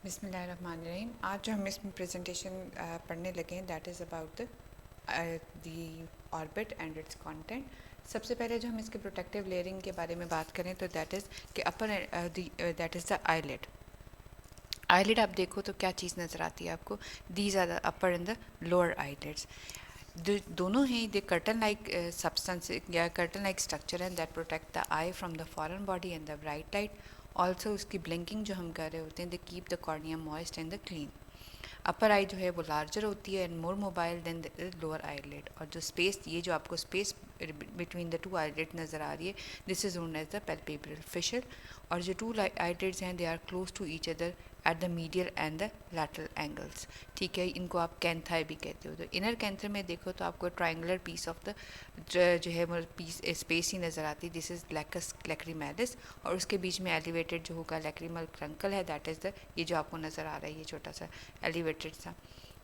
बिस्मिल्लाहिर्रहमानिर्रहीम। आज जो हम इसमें प्रेजेंटेशन पढ़ने लगे हैं that is about the orbit and it's content. सबसे पहले जो हम इसके प्रोटेक्टिव लेयरिंग के बारे में बात करें तो दैट इज़ कि upper that is the eyelid. Eyelid आप देखो तो क्या चीज़ नज़र आती है आपको? These are the upper and the lower eyelids. दोनों हैं द कर्टन लाइक सब्सटेंस या कर्टन लाइक स्ट्रक्चर है that protect the eye from the foreign body and the bright light. Also उसकी ब्लिंकिंग जो हम कर रहे होते हैं they keep the cornea moist and the clean. Upper eye जो है वो लार्जर होती है and more mobile than the lower eyelid. और जो स्पेस, ये जो आपको space between the two eyelid नज़र आ रही है, this is known as the palpebral fissure. और जो टू आईलिड्स हैं they are close to each other at the medial end the lateral angles. ठीक है, इनको आप कैंथाई भी कहते हो। तो इनर कैंथर में देखो तो आपको ट्राइंगुलर पीस ऑफ द जो है वो पीस स्पेस ही नज़र आती है, दिस इज लैकस लैक्रीमैलिस। और उसके बीच में एलिवेटेड जो होगा लैक्रीमल क्रंकल है, दैट इज़ द ये जो आपको नज़र आ रहा है ये छोटा सा एलिवेटेड सा।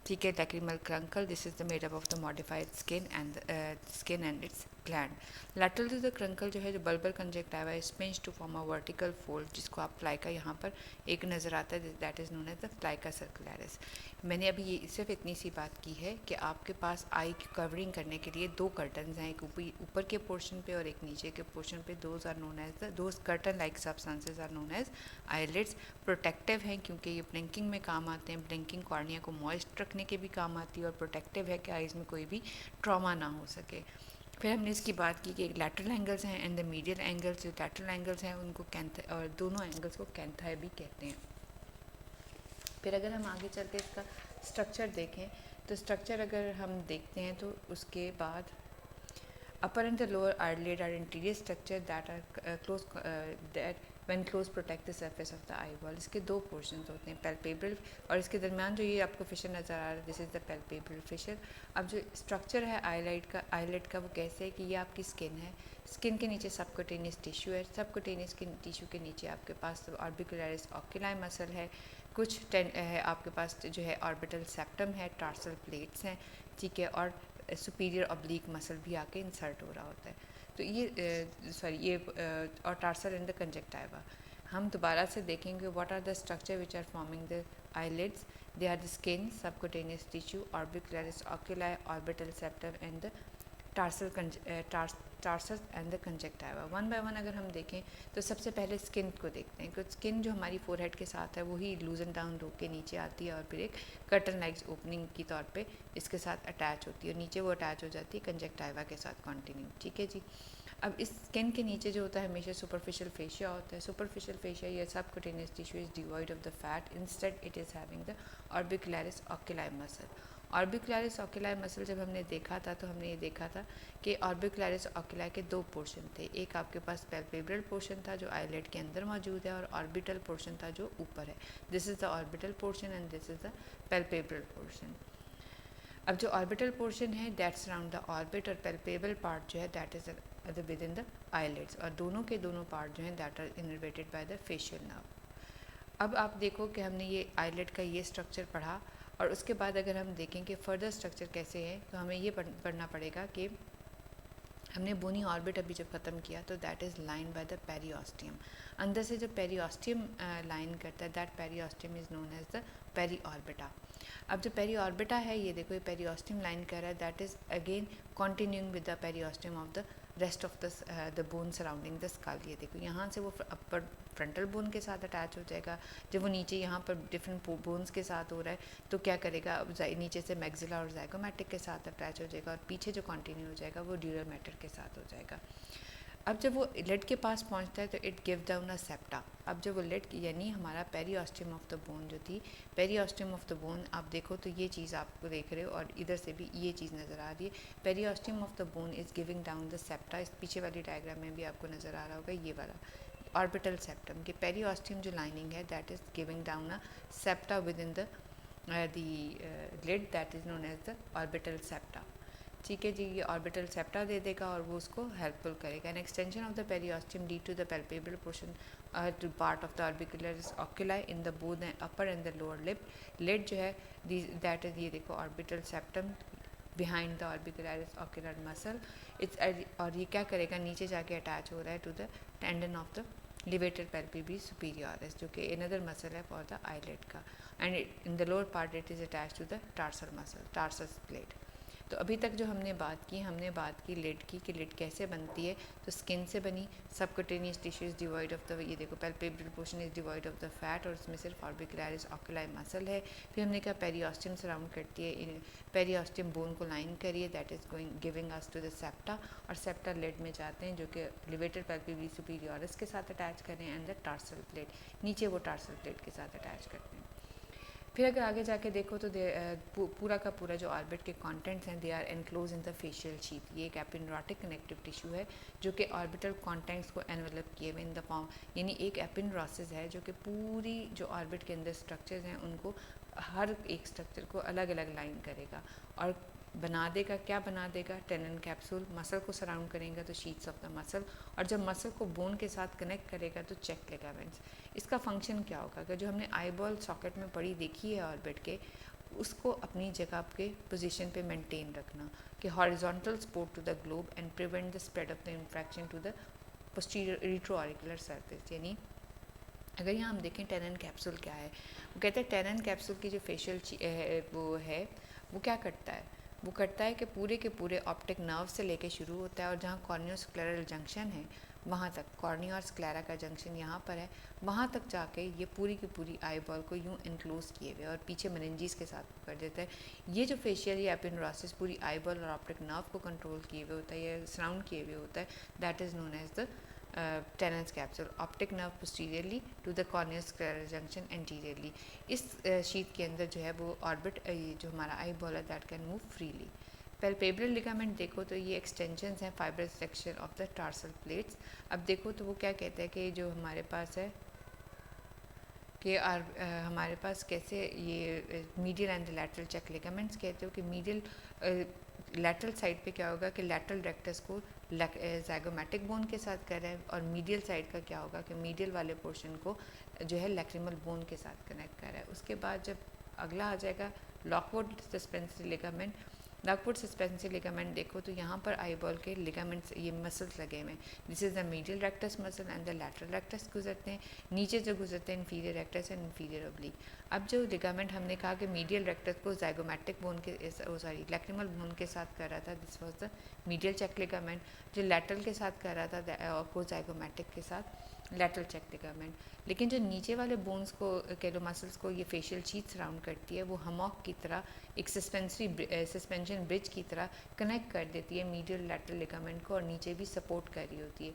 ठीक है, lacrimal caruncle, this is the made up of the modified skin and its gland. Lateral to the caruncle जो है जो bulbar conjunctiva is pinch to form a vertical fold, जिसको आप फ्लाइका यहाँ पर एक नज़र आता है, that is known as the plica circularis. मैंने अभी ये सिर्फ इतनी सी बात की है कि आपके पास आई की कवरिंग करने के लिए दो कर्टन्स हैं, एक ऊपर के पोर्शन पे और एक नीचे के पोर्शन पे। Those are known as the those curtain like substances are known as eyelids. Protective हैं क्योंकि ये ब्लिंकिंग में काम आते हैं, ब्लिंकिंग कॉर्निया को मॉइस्ट रखने के भी काम आती है, और प्रोटेक्टिव है कि आइज़ में कोई भी ट्रॉमा ना हो सके। फिर हमने इसकी बात की कि लैटरल एंगल्स हैं एंड द मीडियल एंगल्स। जो लैटरल एंगल्स हैं उनको कैंथ और दोनों एंगल्स को कैंथाई भी कहते हैं। फिर अगर हम आगे चल के इसका स्ट्रक्चर देखें तो स्ट्रक्चर अगर हम देखते हैं तो उसके बाद upper and the lower eyelid are interior structure that are close that when close protect the surface of the eyeball। इसके दो पोर्शंस होते हैं, पैल्पेब्रल और इसके दरमियान जो ये आपको फिशर नज़र आ रहा है, this is the palpebral fissure. अब जो स्ट्रक्चर है आईलाइड का वो कैसे है कि ये आपकी स्किन है, स्किन के नीचे सबक्यूटेनियस टिश्यू है, सबक्यूटेनियस के टिश्यू के नीचे आपके पास ऑर्बिकुलरिस ऑक्यूलाई मसल है, कुछ है आपके पास जो है ऑर्बिटल सेप्टम है, टार्सल प्लेट्स हैं, ठीक है, और सुपीरियर ऑब्लिक मसल भी आके इंसर्ट हो रहा होता है। तो ये और टार्सल इन द कंजक्टिवा। हम दोबारा से देखेंगे what are the structure which are forming the eyelids. They are the skin, subcutaneous tissue, orbicularis oculi, orbital septum and the tarsus and the conjunctiva. One by one अगर हम देखें तो सबसे पहले स्किन को देखते हैं, क्योंकि स्किन जो हमारी फोरहेड के साथ है वही लूजन डाउन रो के नीचे आती है और फिर एक कर्टन लाइक ओपनिंग की तौर पे इसके साथ अटैच होती है, और नीचे वो अटैच हो जाती है कंजक्टिवा के साथ कंटिन्यू। ठीक है जी। अब इस स्किन के नीचे जो होता है हमेशा सुपरफिशियल फेशिया होता है। सुपरफिशियल फेशिया या subcutaneous tissue is devoid of the fat, instead it is having the orbicularis oculi muscle. Orbicularis oculi muscle जब हमने देखा था तो हमने ये देखा था कि ऑर्बिकुलरिस ऑक्यूलाई के दो पोर्शन थे, एक आपके पास पैल्पेब्रल पोर्शन था जो आईलिड के अंदर मौजूद है, और ऑर्बिटल पोर्शन था जो ऊपर है, this is the orbital portion and this is the palpebral portion. अब जो ऑर्बिटल पोर्शन है दैट्स अराउंड द ऑर्बिट, और पैल्पेबल पार्ट जो है that is within the eyelids, और दोनों के दोनों पार्ट जो हैं that are innervated by the facial nerve. अब आप देखो कि हमने ये आईलिड का ये स्ट्रक्चर पढ़ा, और उसके बाद अगर हम देखें कि फर्दर स्ट्रक्चर कैसे है तो हमें ये पढ़ना पड़ेगा कि हमने बोनी ऑर्बिट अभी जब ख़त्म किया तो that is line by the periosteum. अंदर से जो पेरियोस्टियम लाइन करता है that periosteum is known as the periorbita. अब जो पेरी ऑर्बिटा है ये देखो, ये पेरियोस्टियम लाइन कर रहा है, that is again continuing with the periosteum of the rest of the bone surrounding the skull. ये देखो यहाँ से वो अपर फ्रंटल बोन के साथ अटैच हो जाएगा, जब वो नीचे यहाँ पर डिफरेंट बोन्स के साथ हो रहा है तो क्या करेगा, नीचे से मैक्सिला और जाइगोमैटिक के साथ अटैच हो जाएगा, और पीछे जो कंटिन्यू हो जाएगा वो ड्यूरल मैटर के साथ हो जाएगा। अब जब वो लिड के पास पहुंचता है तो it give down a septa. अब जब वो लिड यानी हमारा पेरियोस्टियम ऑफ द बोन जो थी, पेरियोस्टियम ऑफ द बोन आप देखो तो ये चीज़ आपको देख रहे हो, और इधर से भी ये चीज़ नज़र आ रही है, periosteum of the bone is giving down the septa. इस पीछे वाली डायग्राम में भी आपको नज़र आ रहा होगा ये वाला ऑर्बिटल सेप्टम के पेरियोस्टियम जो लाइनिंग है that is giving down a septa within the lid, that is known as the orbital septa. ठीक है जी, ये ऑर्बिटल सेप्टा दे देगा और वो उसको हेल्पफुल करेगा। An extension of the periosteum lead to the palpable portion to part of the orbicularis oculi in the both upper and the lower lip. Lid जो है दैट इज ये देखो orbital septum behind the orbicularis ocular muscle. It's और ये क्या करेगा, नीचे जाके अटैच हो रहा है to the tendon of the levator palpebrae superioris, जो कि अनदर मसल है फॉर द आईलेट का, and in the lower part it is attach to the tarsal muscle, tarsal plate. तो अभी तक जो हमने बात की लिड की कि लिड कैसे बनती है। तो स्किन से बनी, subcutaneous tissue is devoid of the, ये देखो palpebral portion is devoid of the fat, और उसमें सिर्फ ऑर्बिकुलरिस ऑक्यूलाई मसल है। फिर हमने कहा पेरियोस्टियम सराउंड करती है, पेरियोस्टियम बोन को लाइन करिए, that is going giving us to the septa, और सेप्टा लिड में जाते हैं जो कि लिवेटर पैल्पेब्री सुपीरियरिस के साथ अटैच करें, एंड द टार्सल प्लेट, नीचे वो टार्सल प्लेट के साथ अटैच करते हैं। फिर अगर आगे जाके देखो तो पूरा का पूरा जो ऑर्बिट के कंटेंट्स हैं, they are enclose in the facial sheath. ये एक एपिनरोटिक कनेक्टिव टिश्यू है जो कि ऑर्बिटल कंटेंट्स को एनवेलप किए हुए इन द फॉर्म, यानी एक एपिनरोसिस है जो कि पूरी जो ऑर्बिट के अंदर स्ट्रक्चर्स हैं उनको, हर एक स्ट्रक्चर को अलग अलग लाइन करेगा और बना देगा। क्या बना देगा? टेनन कैप्सूल, मसल को सराउंड करेगा तो शीट्स ऑफ द मसल, और जब मसल को बोन के साथ कनेक्ट करेगा तो चेक लिगामेंट्स। इसका फंक्शन क्या होगा? अगर जो हमने आईबॉल सॉकेट में पड़ी देखी है ऑर्बिट के, उसको अपनी जगह के पोजीशन पे मेंटेन रखना कि horizontal support to the globe and prevent the spread of the infection to the posterior retroauricular surface. यानी अगर यहाँ हम देखें टेनन कैप्सूल क्या है, वो कहते हैं टेनन कैप्सूल की जो फेशियल वो है वो क्या करता है? वो करता है कि पूरे के पूरे ऑप्टिक नर्व से लेके शुरू होता है, और जहाँ कॉर्नियोस्क्लेरल जंक्शन है वहाँ तक, कॉर्निया और स्क्लेरा का जंक्शन यहाँ पर है, वहाँ तक जाके ये पूरी की पूरी आई बॉल को यूँ इनक्लोज किए हुए और पीछे मेनिंजिस के साथ कर देता है। ये जो फेशियल या एपिनरोसिस पूरी आई बॉल और ऑप्टिक नर्व को कंट्रोल किए हुए होता है या सराउंड किए हुए होता है, that is known as the Tennant's capsule, optic nerve posteriorly to the corneal scleral junction anteriorly। इस शीट के अंदर जो है वो ऑर्बिट, जो हमारा आई बॉल है, that can move freely. Palpebral ligament देखो तो ये एक्सटेंशंस हैं fibrous section of the tarsal plates. अब देखो तो वो क्या कहते हैं कि जो हमारे पास है कि हमारे पास कैसे ये medial and lateral check ligaments कहते हो कि मीडियल लैटरल साइड पे क्या होगा कि लैटरल रेक्टस को ज़ाइगोमैटिक बोन के साथ कर रहे हैं, और मीडियल साइड का क्या होगा कि मीडियल वाले पोर्शन को जो है लैक्रिमल बोन के साथ कनेक्ट कर रहा है। उसके बाद जब अगला आ जाएगा Lockwood suspensory ligament. Lockwood suspensory ligament देखो तो यहाँ पर आई बॉल के लिगामेंट्स, ये मसल्स लगे हुए हैं। This is the medial rectus muscle and the lateral rectus गुजरते हैं, नीचे जो गुजरते हैं inferior rectus and inferior oblique. अब जो लिगामेंट हमने कहा कि मीडियल रेक्टस को ज़ाइगोमैटिक बोन के लैक्रिमल बोन के साथ कर रहा था, this was the medial check ligament. जो लैटरल के साथ कर रहा था को ज़ाइगोमैटिक के साथ लैटरल चेक लिगामेंट। लेकिन जो नीचे वाले बोन्स को कैलो मसल्स को ये फेशियल शीट सराउंड करती है, वो हमॉक की तरह एक सस्पेंशन ब्रिज की तरह कनेक्ट कर देती है मीडियल लैटरल लिगामेंट को, और नीचे भी सपोर्ट कर रही होती है।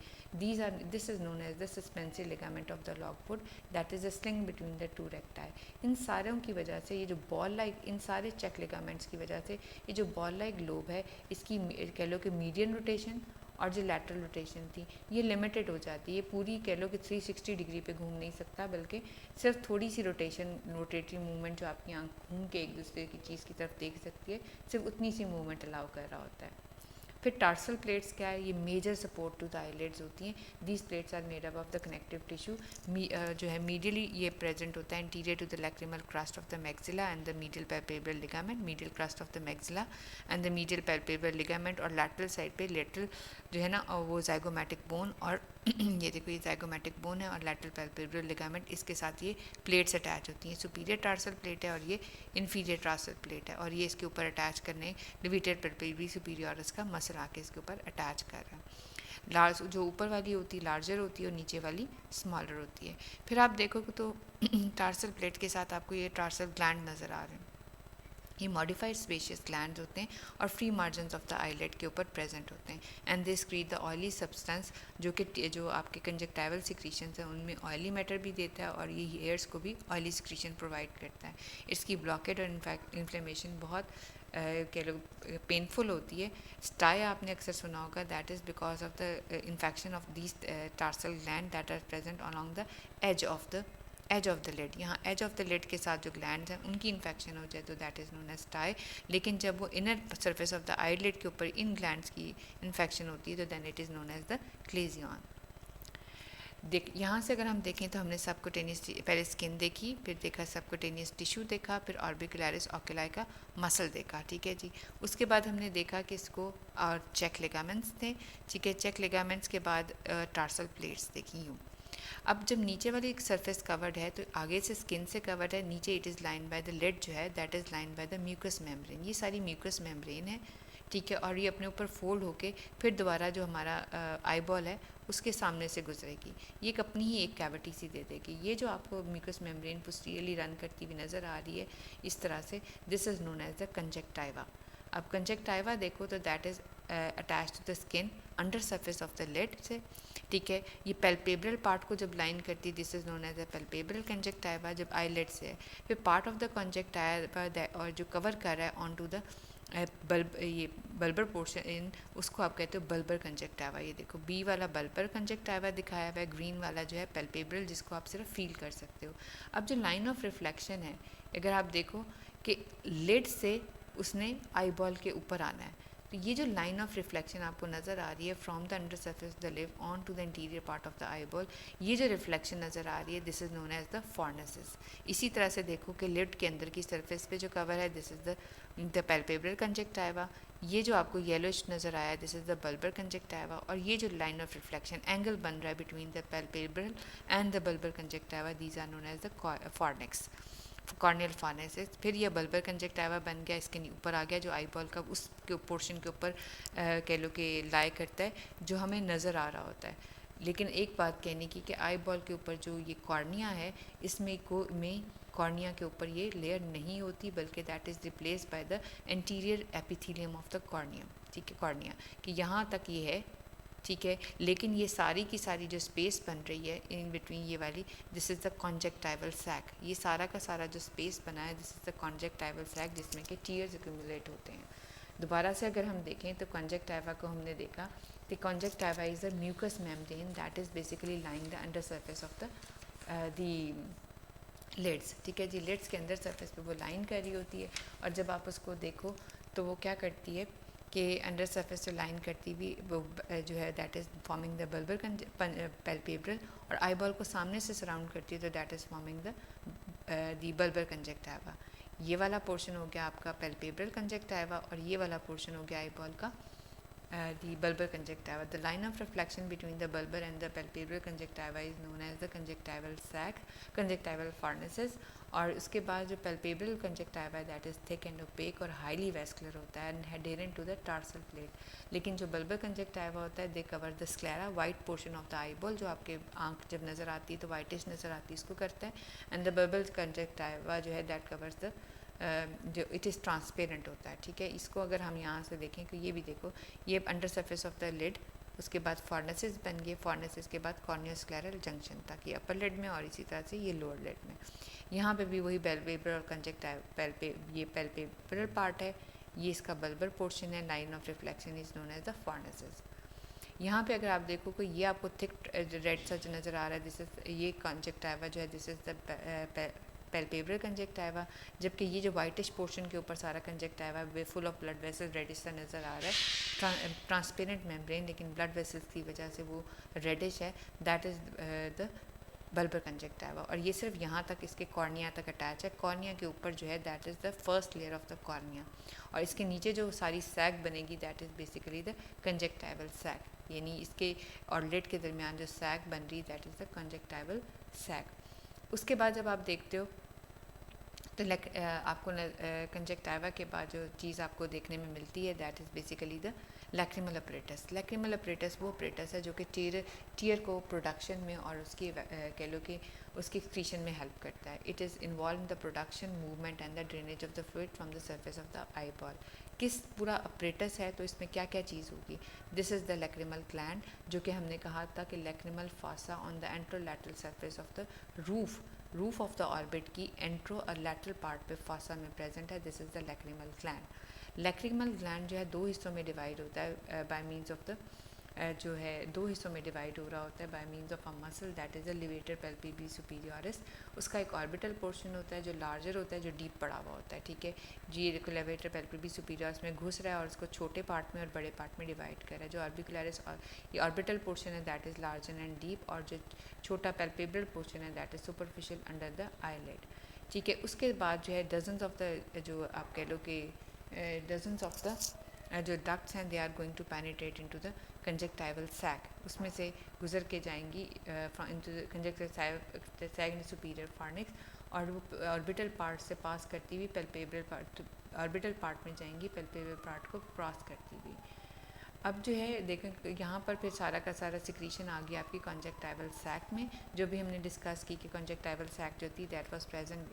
This is known as the suspensory ligament of the Lockwood, that is the sling between the two recti. इन सारों की वजह से ये जो बॉल लाइक, इन सारे चेक लिगामेंट्स की वजह से ये जो बॉल लाइक लोब है, इसकी कह लो कि मीडियन रोटेशन और जो लैटरल रोटेशन थी ये लिमिटेड हो जाती है। ये पूरी कह लो कि 360 डिग्री पे घूम नहीं सकता, बल्कि सिर्फ थोड़ी सी रोटेटरी मूवमेंट जो आपकी आंख घूम के एक दूसरे की चीज़ की तरफ देख सकती है, सिर्फ उतनी सी मूवमेंट अलाउ कर रहा होता है। फिर टार्सल प्लेट्स क्या है? ये major support to the eyelids होती हैं। These plates are made up of the connective tissue. जो है मीडियली ये प्रेजेंट होता है interior to the lacrimal crest of the maxilla and the medial palpebral ligament, medial crest of the maxilla and the medial palpebral ligament. और lateral side पे lateral जो है ना वो ज़ाइगोमैटिक बोन, और ये देखो ये ज़ाइगोमैटिक बोन है और लैटरल पैल्पेब्रल लिगामेंट, इसके साथ ये प्लेट्स अटैच होती हैं। सुपीरियर टार्सल प्लेट है और ये इन्फीरियर टार्सल प्लेट है, और ये इसके ऊपर अटैच करने लिवेटर पैल्पेब्री सुपीरियरिस का मसल आके इसके ऊपर अटैच कर रहा है। लार्ज जो ऊपर वाली होती है लार्जर होती है और नीचे वाली स्मॉलर होती है। फिर आप देखोगे तो टार्सल प्लेट के साथ आपको ये टार्सल ग्लैंड नज़र आ रहे हैं। ये मॉडिफाइड स्पेशियस ग्लैंड्स होते हैं और free margins of the eyelet के ऊपर प्रेजेंट होते हैं, and they स्क्रीट the oily substance, जो आपके कंजक्टाइवल सिक्रीशंस हैं उनमें ऑयली मैटर भी देता है, और ये हेयर्स को भी ऑयली सिक्रीशन प्रोवाइड करता है। इसकी ब्लॉकेड और इन्फ्लेमेशन बहुत कह लो पेनफुल होती है। स्टाई आपने अक्सर सुना होगा, that is because of the infection of these tarsal gland that are present along the edge of the lid. यहाँ एज ऑफ द लिड के साथ जो ग्लैंड्स हैं उनकी इन्फेक्शन हो जाए तो that is known as stye. लेकिन जब वो inner surface of the eyelid के ऊपर इन ग्लैंड्स की इन्फेक्शन होती है तो then it is known as the chalazion. यहाँ से अगर हम देखें तो हमने सबक्यूटेनियस पहले स्किन देखी, फिर देखा सबक्यूटेनियस टिश्यू देखा, फिर ऑर्बिकुलरिस ऑक्यूलाई का मसल देखा, ठीक है जी। उसके बाद हमने देखा कि इसको और चेक लिगामेंट्स थे, ठीक है। चेक लिगामेंट्स के बाद टार्सल प्लेट्स देखी यूँ। अब जब नीचे वाली एक सरफेस कवर्ड है तो आगे से स्किन से कवर्ड है, नीचे it is line by the lid जो है that is line by the mucus membrane. ये सारी म्यूकस मेम्ब्रेन है, ठीक है, और ये अपने ऊपर फोल्ड होके फिर दोबारा जो हमारा आई बॉल है उसके सामने से गुजरेगी। ये एक अपनी ही एक कैविटी सी दे देगी। ये जो आपको म्यूकस मेम्ब्रेन पोस्टीरियरली रन करती हुई नज़र आ रही है इस तरह से, this is known as the conjunctiva. अब कंजक्टाइवा देखो तो that is attach to the skin under surface of the lid से, ठीक है। ये पेल्पेब्रल पार्ट को जब लाइन करती है this is known as a palpebral conjunctiva जब आईलिड से है। फिर पार्ट ऑफ द कंजक्टाइवा और जो कवर कर रहा है ऑन टू द बल्ब, ये बल्बर पोर्शन इन उसको आप कहते हो बल्बर कंजक्टाइवा। ये देखो बी वाला बल्बर कंजक्टाइवा दिखाया हुआ है, ग्रीन वाला जो है पेल्पेब्रल जिसको आप सिर्फ फील कर सकते हो। अब जो लाइन ऑफ रिफ्लेक्शन है अगर आप देखो कि लिड से उसने आई बॉल के ऊपर आना है, तो ये जो लाइन ऑफ रिफ्लेक्शन आपको नज़र आ रही है from the under surface the lid on to the interior part of the eye ball, ये जो रिफ्लेक्शन नज़र आ रही है this is known as the fornices. इसी तरह से देखो कि लिड के अंदर की सरफेस पे जो कवर है this is the palpebral conjunctiva. ये जो आपको येलोइश नज़र आया this is the bulbar conjunctiva. और ये जो लाइन ऑफ रिफ्लेक्शन एंगल बन रहा है between the palpebral and the bulbar conjunctiva these are known as the fornix, corneal fornices. फिर ये बल्बर कंजक्टाइवा बन गया, इसके ऊपर आ गया जो आई बॉल का उस पोर्शन के ऊपर कह लो कि लाई करता है जो हमें नज़र आ रहा होता है। लेकिन एक बात कहने की कि आई बॉल के ऊपर जो ये कॉर्निया है इसमें कॉर्निया के ऊपर ये लेयर नहीं होती बल्कि that is replace by the anterior epithelium of the cornea, ठीक है, कॉर्निया कि यहाँ तक ये है, ठीक है। लेकिन ये सारी की सारी जो स्पेस बन रही है इन बिटवीन ये वाली दिस इज़ द कॉन्जेक्टाइवल सैक। ये सारा का सारा जो स्पेस बना है दिस इज़ द कॉन्जेक्टाइवल सैक जिसमें कि टीयर्स एक्यूमुलेट होते हैं। दोबारा से अगर हम देखें तो कॉन्जेक्टाइवा को हमने देखा कि conjunctiva is the mucus membrane that is basically lying the under surface of the lids, ठीक है जी। लिड्स के अंदर सरफेस पे वो लाइन कर रही होती है और जब आप उसको देखो तो वो क्या करती है कि अंडर सरफेस से लाइन करती हुई वो जो है that is forming the bulbar palpebral, और आई बॉल को सामने से सराउंड करती है तो that is forming the bulbar conjunctiva. ये वाला पोर्शन हो गया आपका पैल्पेब्रल कंजक्टाइवा और ये वाला पोर्शन हो गया आई बॉल का the bulbar conjunctiva. The line of reflection between the bulbar and the palpebral conjunctiva is known as the conjunctival sac, conjunctival furnaces. और उसके बाद जो palpebral conjunctiva है that is thick and opaque और highly vascular होता है and adherent to the tarsal plate. लेकिन जो bulbar conjunctiva होता है they cover the sclera, white portion of the eyeball, जो आपके आँख जब नज़र आती है तो whitish नज़र आती है इसको करता है, and the bulbar conjunctiva जो है that covers the जो इट इज़ ट्रांसपेरेंट होता है, ठीक है। इसको अगर हम यहाँ से देखें तो ये भी देखो ये under surface of the lid, उसके बाद फॉर्नेसिस बन गए, फॉर्नेसिस के बाद कॉर्नियोस्क्लेरल जंक्शन तक ये अपर लिड में और इसी तरह से ये लोअर लिड में। यहाँ पे भी वही पैल्पेब्रल और कंजक्टाइव ये पैल्पेब्रल पार्ट है, ये इसका बल्बर पोर्शन है, line of reflection is known as the fornices. यहाँ पे अगर आप देखो कि ये आपको थिक रेड सा जो नज़र आ रहा है दिस इज ये कंजक्टाइवा जो है this is the palpebral conjunctiva, जबकि ये जो वाइटिश पोर्शन के ऊपर सारा कंजक्टाइवा वे full of blood vessels reddish सा नज़र आ रहा है, ट्रांसपेरेंट मेम्ब्रेन लेकिन ब्लड वेसल्स की वजह से वो रेडिश है, that is the bulbar conjunctiva. और ये सिर्फ यहाँ तक इसके कॉर्निया तक अटैच है, कॉर्निया के ऊपर जो है that is the first layer of the cornea, और इसके नीचे जो सारी सैक बनेगी that is basically the conjunctival sac, यानी इसके और लिड के दरमियान जो सैक बन रही that is the conjunctival sac. उसके बाद जब आप देखते हो तो आपको कंजक्टाइवा के बाद जो चीज़ आपको देखने में मिलती है that is basically the lacrimal apparatus. Lacrimal apparatus वो अपरेटस है जो कि टीयर को प्रोडक्शन में और उसकी कह लो कि उसकी एक्सक्रीशन में हेल्प करता है। It is involve in the production movement and the drainage of the fluid from the surface of the eye ball. किस पूरा अपरेटस है तो इसमें क्या क्या चीज़ होगी, this is the lacrimal gland, जो कि हमने कहा था कि lacrimal fossa on the anterolateral surface of the roof of the orbit की एंट्रो और लैटरल पार्ट पे फासा में प्रेजेंट है, this is the lacrimal gland. Lacrimal gland जो है दो हिस्सों में डिवाइड होता है बाय मींस ऑफ द जो है दो हिस्सों में डिवाइड हो रहा होता है by means of a muscle that is the levator palpebrae superioris. उसका एक ऑर्बिटल पोर्शन होता है जो लार्जर होता है, जो डीप पड़ा हुआ होता है, ठीक है जी। लिवेटर पैल्पेब्री सुपीरियरिस में घुस रहा है और उसको छोटे पार्ट में और बड़े पार्ट में डिवाइड कर रहा है। जो ऑर्बिकुलरिस और ये ऑर्बिटल पोर्शन है that is larger and deep, और जो छोटा पैल्पेब्रल पोर्शन है that is superficial under the eyelid, ठीक है। उसके बाद जो है डजन्स ऑफ द जो आप कह लो कि डजन्स ऑफ द जो डक्ट्स हैं they are going to penetrate into the conjunctival sac, उसमें से गुजर के जाएंगी conjunctival sac in superior fornix, और वो ऑर्बिटल पार्ट से पास करती हुई पैल्पेब्रल पार्ट, ऑर्बिटल पार्ट में जाएंगी, पैल्पेब्रल पार्ट को क्रॉस करती हुई। अब जो है देखें यहाँ पर फिर सारा का सारा सिक्रीशन आ गया आपकी कंजक्टाइवल सैक में, जो भी हमने डिस्कस की कि कंजक्टाइवल सैक जो थी that was present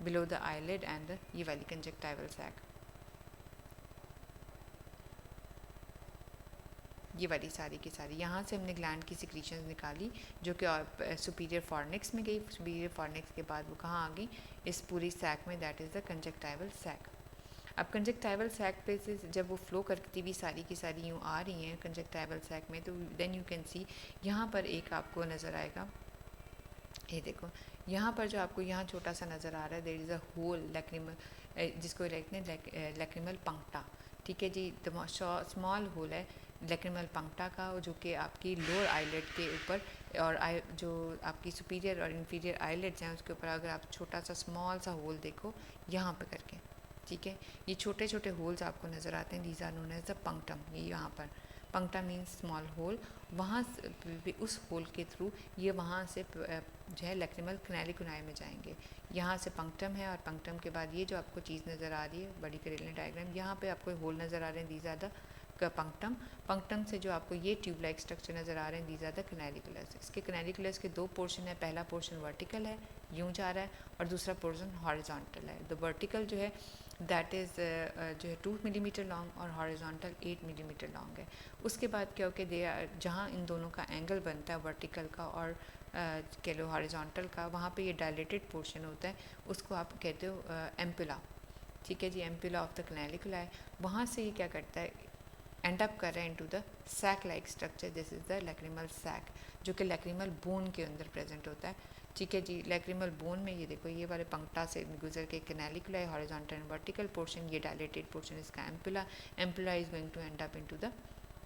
below the eyelid and ये वाली कंजक्टाइवल सैक, ये वाली सारी की सारी। यहाँ से हमने ग्लैंड की सिक्रीशंस निकाली जो कि सुपीरियर फॉर्निक्स में गई। सुपीरियर फॉर्निक्स के बाद वो कहाँ आ गई, इस पूरी सैक में, that is the conjunctival sac. अब कंजक्टाइवल सैक पे से जब वो फ्लो करती हुई सारी की सारी यूँ आ रही हैं कंजक्टाइवल सैक में, तो देन यू कैन सी यहाँ पर एक आपको नज़र आएगा, ये देखो यहाँ पर जो आपको यहाँ छोटा सा नज़र आ रहा है, there is a hole lacrimal, जिसको कहते हैं लैक्रिमल पंक्टा, ठीक है जी। स्मॉल होल है लैक्रिमल पंक्टा का, जो कि आपकी लोअर आईलेट के ऊपर, और जो आपकी सुपीरियर और इन्फीरियर आईलेट्स हैं उसके ऊपर अगर आप छोटा सा स्मॉल सा होल देखो यहाँ पे करके, ठीक है। ये छोटे छोटे होल्स आपको नज़र आते हैं, these are known as the punctum. ये यहाँ पर पंक्टा मीन्स स्मॉल होल, वहाँ उस होल के थ्रू ये वहाँ से जो है लैक्रिमल कैनालिकुलाई में जाएंगे। यहाँ से पंक्टम है, और पंक्टम के बाद ये जो आपको चीज़ नज़र आ रही है बड़ी करेलियन डायग्राम, यहाँ पे आपको होल नज़र आ रहे हैं, these are the punctum. Punctum से जो आपको ये ट्यूब लाइक स्ट्रक्चर नज़र आ रहे हैं, दीज आर द कैनालिकुलस। इसके कैनालिकुलस के दो पोर्शन है, पहला पोर्शन वर्टिकल है, यूँ जा रहा है, और दूसरा पोर्शन हॉरिजॉन्टल है। द वर्टिकल जो है दैट इज़ जो है 2 मिलीमीटर लॉन्ग, और हॉरिजॉन्टल 8 मिलीमीटर लॉन्ग है। उसके बाद क्या हो कि जहाँ इन दोनों का एंगल बनता है वर्टिकल का और कह लो हॉरिजॉन्टल का, वहाँ पे ये डायलेटेड पोर्शन होता है, उसको आप कहते हो एम्पुला, ठीक है जी, एम्पुला ऑफ द कैनालिकुलाई। वहाँ से ये क्या करता है, एंड अप कर रहा है into the sac like structure, this is the lacrimal sac, जो कि लैक्रिमल बोन के अंदर प्रेजेंट होता है, ठीक है जी। लैक्रिमल बोन में ये देखो ये वाले पंक्टा से गुजर के canaliculi, horizontal and vertical portion, ये डायलेटेड पोर्शन इसका ampulla. Ampulla is going to end up into the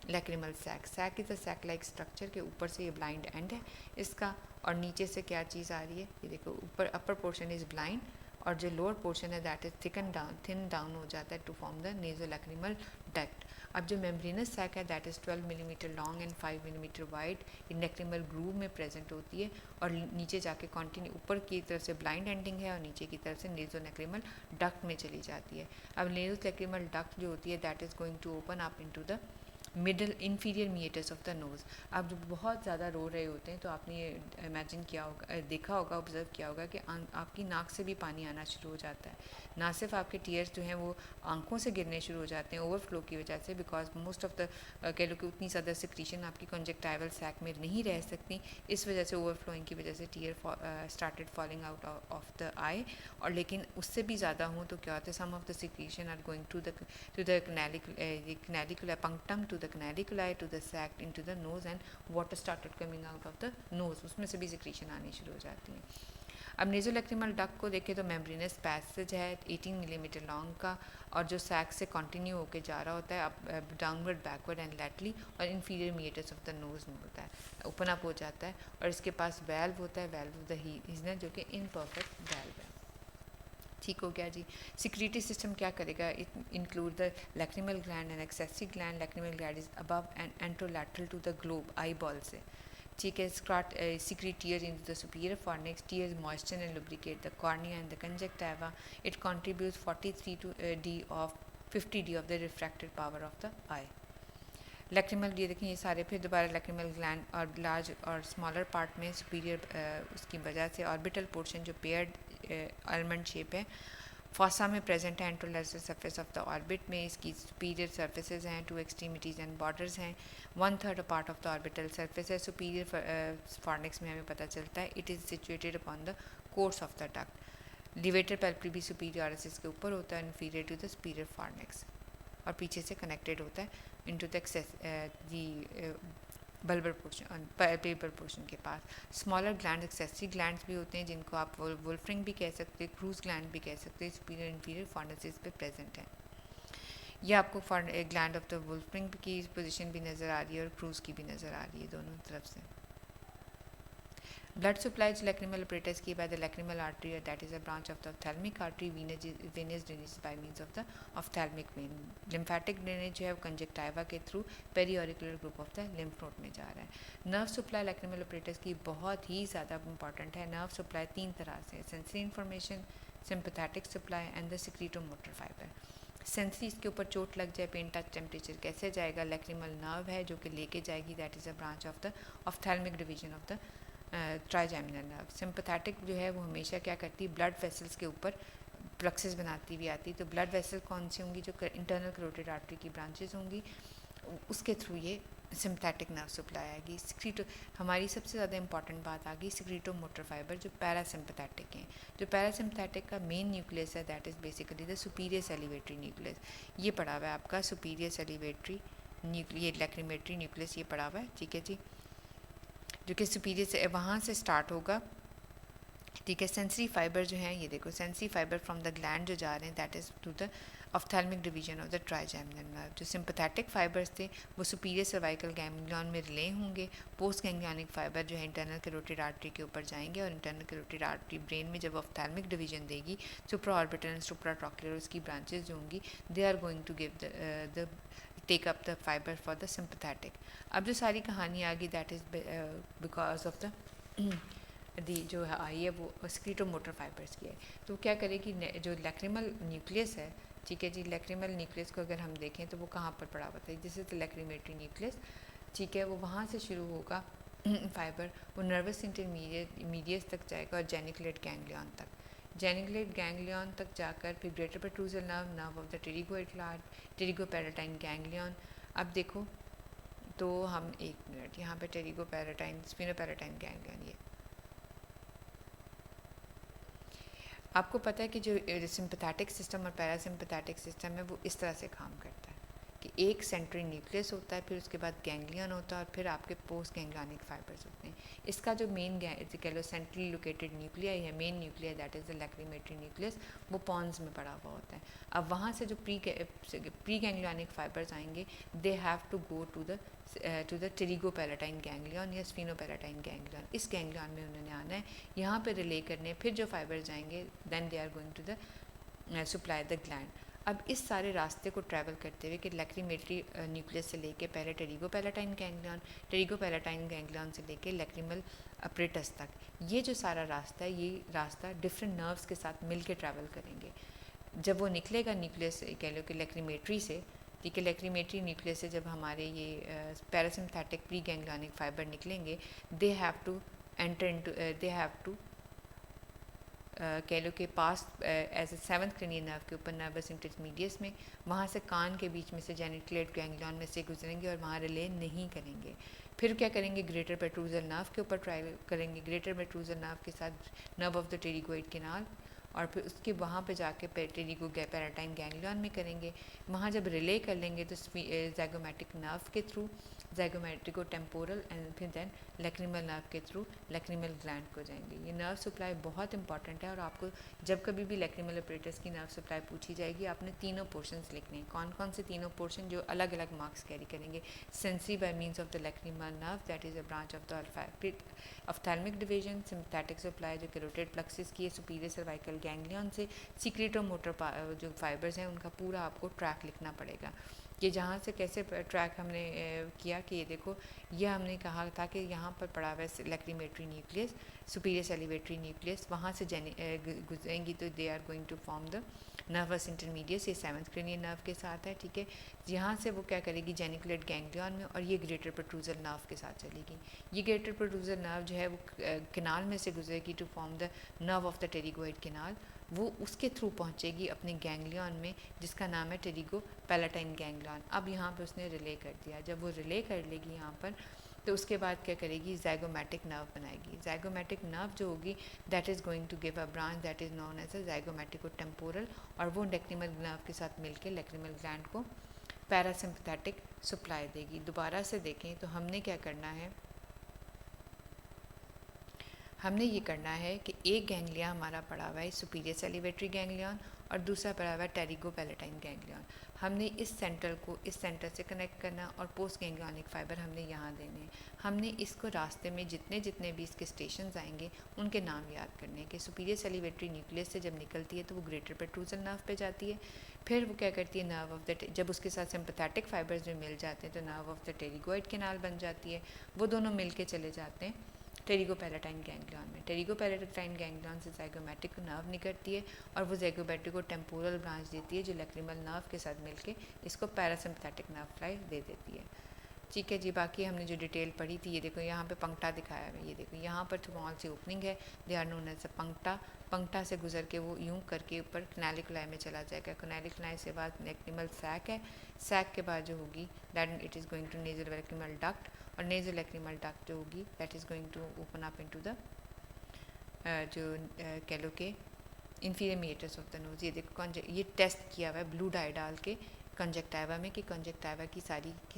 lacrimal sac. Sac is a sac like structure के ऊपर से ये ब्लाइंड एंड है इसका, और नीचे से क्या चीज़ आ रही है, ये देखो ऊपर अपर पोर्शन इज़ ब्लाइंड, और जो लोअर पोर्शन है दैट इज थिन डाउन हो जाता है टू फॉर्म द नेज़ोलैक्रिमल डक्ट। अब जो मेम्ब्रेनस सैक है that is 12 millimetre long and 5 millimetre wide, in lacrimal groove में प्रेजेंट होती है, और नीचे जाके कॉन्टिन्यू ऊपर की तरफ से ब्लाइंड एंडिंग है, और नीचे की तरफ से नेज़ोलैक्रिमल डक्ट में चली जाती है। अब नेज़ोलैक्रिमल डक्ट जो होती है that is going to open up into the middle inferior meatus of the nose. आप जब बहुत ज़्यादा रो रहे होते हैं तो आपने ये इमेजिन किया होगा, देखा होगा, ऑब्जर्व किया होगा कि आपकी नाक से भी पानी आना शुरू हो जाता है। ना सिर्फ आपके टीयर्स जो हैं वो आंखों से गिरने शुरू हो जाते हैं ओवरफ्लो की वजह से, बिकॉज मोस्ट ऑफ द कह लो कि उतनी ज़्यादा सिक्रीशन आपकी कंजक्टाइवल सैक में नहीं रह सकती, इस वजह से ओवरफ्लोइंग की वजह से tear started falling out of the eye. और लेकिन उससे भी ज़्यादा हो तो क्या होता है, some of the secretion are going to the canalicula punctum, to the canaliculi, to the sac, into the nose, and water started coming out of the nose, उसमें से भी सिक्रीशन आनी शुरू हो जाती है। अब नेज़ोलैक्रिमल डक्ट को देखें तो मेम्ब्रेनस पैसेज है 18 मिलीमीटर लॉन्ग का, और जो सैक से कंटिन्यू होकर जा रहा होता है अब डाउनवर्ड, बैकवर्ड एंड लैटरली, और inferior meatus of the nose में होता है, ओपन अप हो जाता है, और इसके पास वेल्व होता है, वेल्व ऑफ द हीजनर, जो कि इनपरफेक्ट वेल्व है। ठीक हो गया जी। सिक्रीटरी सिस्टम क्या करेगा, it include the lacrimal gland and excessive gland. Lacrimal gland is above and anterolateral to the globe, eyeball से, ठीक है। secrete tears into the superior fornix. Tears moisten and lubricate the cornea and the conjunctiva. It contributes 43 of 50 D of the refractive power of the eye. Lacrimal, ये देखें ये सारे फिर दोबारा lacrimal gland और लार्ज और स्मॉलर पार्ट में superior उसकी वजह से ऑर्बिटल पोर्शन जो पेयर्ड आलमंड शेप है फॉसा में प्रेजेंट है, anterolateral surface of the orbit में इसकी सुपीरियर सर्फेसेज हैं, 2 एक्सट्रीमिटीज़ एंड बॉर्डर्स हैं, 1/3 part of the orbital surface है। सुपीरियर फॉर्निक्स में हमें पता चलता है it is situated upon the course of the duct. Levator palpebrae भी सुपीरियर इसके ऊपर होता है, inferior to the superior fornix, और पीछे से कनेक्टेड होता है into the access the bulbar portion, paper portion के पास। स्मॉलर ग्लैंड एक्सेसरी ग्लैंड्स भी होते हैं जिनको आप वुल्फ्रिंग भी कह सकते हैं, क्रूज ग्लैंड भी कह सकते हैं, सुपीरियर इन्फीरियर फॉर्निसेस पे प्रेजेंट है। ये आपको ग्लैंड ऑफ द वुल्फ्रिंग की पोजीशन भी नज़र आ रही है और क्रूज की भी नज़र आ रही है दोनों तरफ से। Blood supply to lacrimal apparatus की by the lacrimal artery, that is a branch of the ophthalmic artery. Venous drainage by means of the ophthalmic vein. Lymphatic drainage जो है वो conjunctiva के through periauricular group of the lymph node में जा रहा है. Nerve supply lacrimal apparatus की बहुत ही ज़्यादा important है. Nerve supply तीन तरह से, sensory information, sympathetic supply and the secretomotor fiber. Sensory इसके ऊपर चोट लग जाए, पेन टच टेम्परेचर कैसे जाएगा, लैक्रिमल नर्व है जो कि लेके जाएगी, that is a branch of the ophthalmic division of the trigeminal nerve. Sympathetic जो है वो हमेशा क्या करती है, ब्लड वेसल्स के ऊपर प्लक्सेस बनाती हुई आती है. तो ब्लड वेसल कौन सी होंगी, जो इंटरनल कैरोटिड आर्टरी की ब्रांचेस होंगी, उसके थ्रू ये सिंपैथेटिक नर्व सप्लाई आएगी. सिक्रीटो, हमारी सबसे ज़्यादा इंपॉर्टेंट बात आ गई सिक्रीटो मोटर फाइबर जो पैरासिम्पैथेटिक हैं. जो पैरासिम्पैथेटिक का मेन न्यूक्लियस है that is basically the superior salivatory nucleus. ये पड़ा हुआ है आपका superior salivatory nuclear, lacrimatory nucleus ये पड़ा हुआ है, ठीक है जी, जो कि सुपीरियर से वहाँ से स्टार्ट होगा, ठीक है. सेंसरी फाइबर जो है ये देखो, sensory fiber from the gland जो जा रहे हैं that is to the ophthalmic division of the trigeminal nerve. जो सिंपैथेटिक फाइबर्स थे वो सुपीरियर सर्वाइकल गैंग्लियन में रिले होंगे. पोस्ट गैंग्लियनिक फाइबर जो है इंटरनल कैरोटिड आर्टरी के ऊपर जाएंगे और इंटरनल कैरोटिड आर्टरी ब्रेन में जब ऑफ्थैल्मिक डिवीजन देगी, सुप्रा ऑर्बिटल एंड सुप्रा ट्रॉक्युलर उसकी ब्रांचेस जो होंगी, they are going to give the take up the fibre for the sympathetic. अब जो सारी कहानी आ गई that is because of the the जो आई है वो स्क्रीटोमोटर फाइबर्स की है. तो क्या करेगी, जो लैक्रिमल न्यूक्लियस है, ठीक है जी, लैक्रिमल न्यूक्लियस को अगर हम देखें तो वो कहाँ पर पड़ा हुआ था, जैसे तो लैक्रिमेटरी न्यूक्लियस, ठीक है, वो वहाँ से शुरू होगा फाइबर, वो नर्वस इंटरमीडिएट तक जाएगा और जेनिकुलेट गैंग्लियन तक. जेनिकुलेट गैंग्लियन तक जाकर फिर greater petrosal nerve, nerve of the pterygoid क्लाड, टेरिगोपैराटाइन गैंग्लियन. अब देखो तो हम एक मिनट यहाँ पे टेरिगोपैराटाइन, स्पिनोपैराटाइन गैंग्लियन, ये आपको पता है कि जो सिंपैथेटिक सिस्टम और पैरासिम्पैथेटिक सिस्टम है वो इस तरह से काम करता है कि एक सेंट्री न्यूक्लियस होता है, फिर उसके बाद गैंग्लियन होता है और फिर आपके पोस्ट गैंग्लियनिक फाइबर्स होते हैं. इसका जो मेन कह लो सेंट्रली लोकेटेड न्यूक्लियाई है, main nuclei that is the lacrimatory nucleus, वो पॉन्स में पड़ा हुआ होता है. अब वहाँ से जो प्री गैंग्लियनिक फाइबर्स आएंगे, they have to go to the pterygopalatine ganglion या स्फिनोपैराटाइन गैंग्लियन. इस गैंग्लियन में उन्होंने आना है, यहाँ पे रिले करने, फिर जो फाइबर्स जाएंगे then they are going to the supply the gland. अब इस सारे रास्ते को ट्रैवल करते हुए कि लैक्रिमेटरी न्यूक्लियस से लेके पहले टेरिगोपैराटाइन गैंग्लियन, टेरिगोपैराटाइन गैंग्लियन से लेके लैक्रिमल अपरेटस तक, ये जो सारा रास्ता है, ये रास्ता डिफरेंट नर्व्स के साथ मिल के ट्रैवल करेंगे. जब वो निकलेगा न्यूक्लियस कह लो कि लैक्रिमेटरी से, ठीक है, लैक्रिमेटरी न्यूक्लियस से जब हमारे ये पैरासिम्पैथेटिक प्री गैंग्लियनिक फाइबर निकलेंगे, they have to enter into, they have to कह लो कि pass as a seventh cranial nerve के ऊपर नर्वस इंटरमीडियस में, वहाँ से कान के बीच में से जेनिकुलेट गैंग्लियन में से गुजरेंगे और वहाँ रिले नहीं करेंगे. फिर क्या करेंगे, ग्रेटर पेट्रूजल नर्व के ऊपर ट्राई करेंगे, ग्रेटर पेट्रूजल नर्व के साथ nerve of the pterygoid canal, और फिर उसके वहाँ पे जाके टेरिगोपैराटाइन गैंग्लियन में करेंगे. वहाँ जब रिले कर लेंगे तो ज़ाइगोमैटिक नर्व के थ्रू ज़ाइगोमैटिको टेम्पोरल एंड फिर देन लैक्रिमल नर्व के थ्रू लैक्रिमल ग्लैंड को जाएंगे. ये नर्व सप्लाई बहुत इंपॉर्टेंट है और आपको जब कभी भी लैक्रिमल अपरेटस की नर्व सप्लाई पूछी जाएगी, आपने तीनों पोर्शंस लिखने हैं. कौन कौन से तीनों पोर्शन जो अलग अलग मार्क्स कैरी करेंगे. Sensory by means of the lacrimal nerve that is a branch of the ophthalmic division. Sympathetic supply जो कैरोटिड प्लक्सिस की है सुपीरियर सर्वाइकल गैंग्लियन से. सिक्रीटोमोटर जो फाइबर्स हैं उनका पूरा आपको ट्रैक लिखना पड़ेगा कि जहाँ से कैसे ट्रैक हमने किया कि ये देखो, ये हमने कहा था कि यहाँ पर पड़ा हुआ है lacrimatory nucleus, superior salivatory nucleus, वहाँ से गुजरेंगी तो they are going to form the nervus intermedius, ये सेवन्थ क्रेनियल नर्व के साथ है, ठीक है. यहाँ से वो क्या करेगी, जेनिकुलेट गैंग्लियन में, और ये ग्रेटर पेट्रूजल नर्व के साथ चलेगी. ये ग्रेटर पेट्रूजल नर्व जो है वो कैनाल में से गुजरेगी to form the nerve of the pterygoid canal. वो उसके थ्रू पहुंचेगी अपने गैंग्लियन में जिसका नाम है टेरिगोपैराटाइन गैंग्लियन. अब यहाँ पे उसने रिले कर दिया. जब वो रिले कर लेगी यहाँ पर, तो उसके बाद क्या करेगी, ज़ाइगोमैटिक नर्व बनाएगी. ज़ाइगोमैटिक नर्व जो होगी that is going to give a branch that is known as a zygomaticotemporal, और वो लैक्रिमल नर्व के साथ मिलकर लैक्रिमल ग्लैंड को पैरासिम्पैथेटिक सप्लाई देगी. दोबारा से देखें तो हमने क्या करना है, हमने ये करना है कि एक गैंग्लिया हमारा पड़ा हुआ है सुपीरियर सैलिवेटरी गैंग्लियन, और दूसरा पड़ा हुआ है टेरिगो पैलेटाइन गैंग्लियन। हमने इस सेंटर को इस सेंटर से कनेक्ट करना और पोस्ट गैंग्लियनिक फाइबर हमने यहाँ देने हैं। हमने इसको रास्ते में जितने जितने भी इसके स्टेशन आएंगे उनके नाम याद करने हैं कि सुपीरियर सैलिवेटरी न्यूक्लियस से जब निकलती है तो वो ग्रेटर पेट्रूजल नर्व पे जाती है, फिर वो क्या करती है नर्व ऑफ द, जब उसके साथ सिंपैथेटिक फाइबर्स में मिल जाते हैं तो nerve of the pterygoid canal बन जाती है, वो दोनों मिल के चले जाते हैं टेरिगो पैलेटाइन गैंग्लियन में। टेरिगो पैलेटाइन गैंग्लियन से ज़ाइगोमैटिक नर्व निकलती है और वो ज़ाइगोमैटिक को टेम्पोरल ब्रांच देती है जो लैक्रिमल नर्व के साथ मिलके इसको पैरासिम्पैथिक नर्व फ्लाई दे देती है। ठीक है जी, बाकी हमने जो डिटेल पढ़ी थी, ये देखो यहाँ पे पंक्टा दिखाया है, ये देखो यहाँ पर स्मॉल सी ओपनिंग है, they are known as a puncta. Puncta से गुजर के वो यूं करके ऊपर कैनालिकुलाई में चला जाएगा। कैनालिकुलाई से बाद लैक्रिमल सैक है, सैक के बाद जो होगी that it is going to nasal lacrimal duct, और नेजल लैक्रिमल डक्ट जो होगी that is going to open up into the जो कह लो कि inferior meatus of the nose. ये देखो ये टेस्ट किया हुआ है ब्लू डाई डाल के कंजक्टाइवा में कि कंजक्टाइवा की